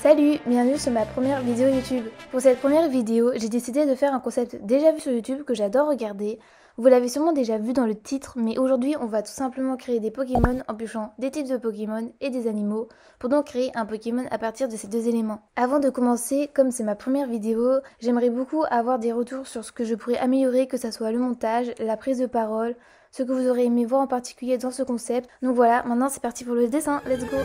Salut, bienvenue sur ma première vidéo YouTube. Pour cette première vidéo, j'ai décidé de faire un concept déjà vu sur YouTube que j'adore regarder. Vous l'avez sûrement déjà vu dans le titre, mais aujourd'hui on va tout simplement créer des Pokémon en piochant des types de Pokémon et des animaux pour donc créer un Pokémon à partir de ces deux éléments. Avant de commencer, comme c'est ma première vidéo, j'aimerais beaucoup avoir des retours sur ce que je pourrais améliorer, que ça soit le montage, la prise de parole, ce que vous aurez aimé voir en particulier dans ce concept. Donc voilà, maintenant c'est parti pour le dessin, let's go!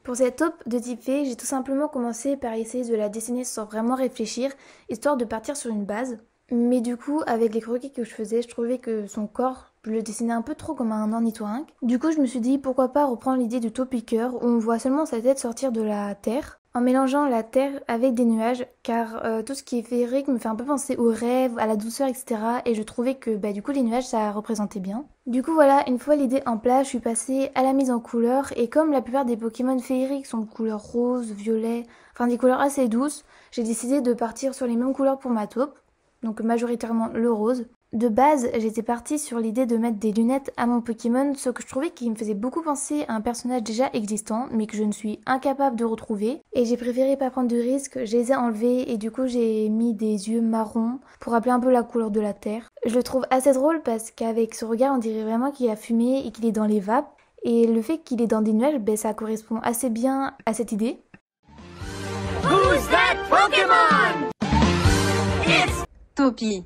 Pour cette taupe de type fée, j'ai tout simplement commencé par essayer de la dessiner sans vraiment réfléchir, histoire de partir sur une base. Mais du coup, avec les croquis que je faisais, je trouvais que son corps, je le dessinais un peu trop comme un ornithorynque. Du coup, je me suis dit pourquoi pas reprendre l'idée du taupiqueur où on voit seulement sa tête sortir de la terre, en mélangeant la terre avec des nuages, car tout ce qui est féerique me fait un peu penser aux rêves, à la douceur, etc. Et je trouvais que du coup les nuages ça représentait bien. Du coup voilà, une fois l'idée en place, je suis passée à la mise en couleur, et comme la plupart des Pokémon féeriques sont de couleur rose, violet, enfin des couleurs assez douces, j'ai décidé de partir sur les mêmes couleurs pour ma taupe, donc majoritairement le rose. De base, j'étais partie sur l'idée de mettre des lunettes à mon Pokémon, ce que je trouvais qui me faisait beaucoup penser à un personnage déjà existant, mais que je ne suis incapable de retrouver. Et j'ai préféré pas prendre de risques, je les ai enlevés et du coup j'ai mis des yeux marrons pour rappeler un peu la couleur de la terre. Je le trouve assez drôle parce qu'avec ce regard on dirait vraiment qu'il a fumé et qu'il est dans les vapes. Et le fait qu'il est dans des nuages, ça correspond assez bien à cette idée. Who's that Pokémon? It's Topi.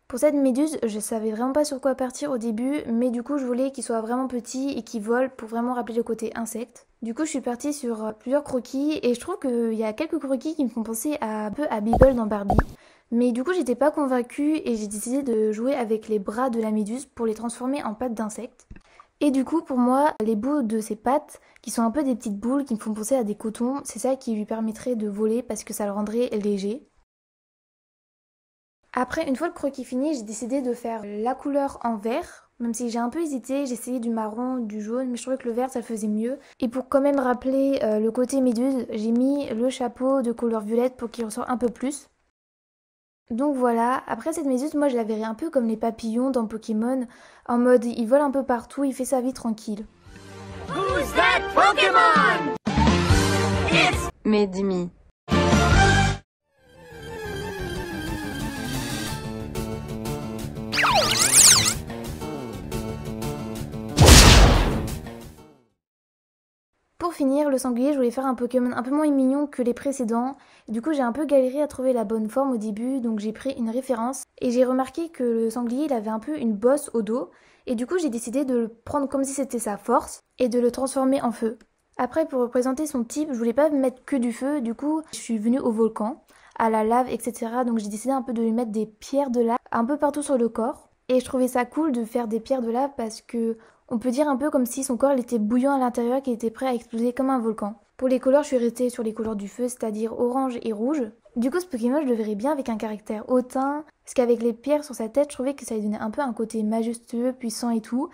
Pour cette méduse, je savais vraiment pas sur quoi partir au début, mais du coup je voulais qu'il soit vraiment petit et qu'il vole pour vraiment rappeler le côté insecte. Du coup je suis partie sur plusieurs croquis et je trouve qu'il y a quelques croquis qui me font penser un peu à Bibble dans Barbie. Mais du coup j'étais pas convaincue et j'ai décidé de jouer avec les bras de la méduse pour les transformer en pattes d'insectes. Et du coup pour moi, les bouts de ces pattes, qui sont un peu des petites boules qui me font penser à des cotons, c'est ça qui lui permettrait de voler parce que ça le rendrait léger. Après, une fois le croquis fini, j'ai décidé de faire la couleur en vert. Même si j'ai un peu hésité, j'ai essayé du marron, du jaune, mais je trouvais que le vert ça le faisait mieux. Et pour quand même rappeler le côté méduse, j'ai mis le chapeau de couleur violette pour qu'il ressort un peu plus. Donc voilà, après cette méduse, moi je la verrais un peu comme les papillons dans Pokémon, en mode il vole un peu partout, il fait sa vie tranquille. Who's that Pokémon? It's Medimi. Pour finir, le sanglier, je voulais faire un Pokémon un peu moins mignon que les précédents. Du coup, j'ai un peu galéré à trouver la bonne forme au début, donc j'ai pris une référence. Et j'ai remarqué que le sanglier, il avait un peu une bosse au dos. Et du coup, j'ai décidé de le prendre comme si c'était sa force et de le transformer en feu. Après, pour représenter son type, je voulais pas mettre que du feu. Du coup, je suis venue au volcan, à la lave, etc. Donc j'ai décidé un peu de lui mettre des pierres de lave un peu partout sur le corps. Et je trouvais ça cool de faire des pierres de lave parce que on peut dire un peu comme si son corps il était bouillant à l'intérieur, qu'il était prêt à exploser comme un volcan. Pour les couleurs, je suis restée sur les couleurs du feu, c'est-à-dire orange et rouge. Du coup, ce Pokémon, je le verrais bien avec un caractère hautain, parce qu'avec les pierres sur sa tête, je trouvais que ça lui donnait un peu un côté majestueux, puissant et tout.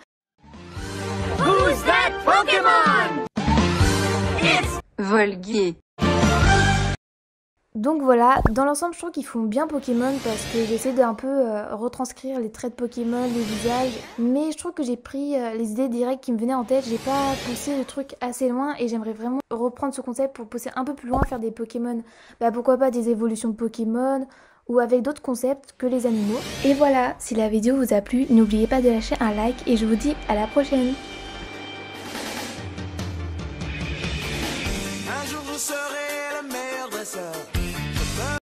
Who's that Pokémon? It's Volguier. Donc voilà, dans l'ensemble je trouve qu'ils font bien Pokémon parce que j'essaie d'un peu retranscrire les traits de Pokémon, les visages, mais je trouve que j'ai pris les idées directes qui me venaient en tête, j'ai pas poussé le truc assez loin et j'aimerais vraiment reprendre ce concept pour pousser un peu plus loin, faire des Pokémon, pourquoi pas des évolutions de Pokémon ou avec d'autres concepts que les animaux. Et voilà, si la vidéo vous a plu, n'oubliez pas de lâcher un like et je vous dis à la prochaine. Un jour vous serez le meilleur dresseur.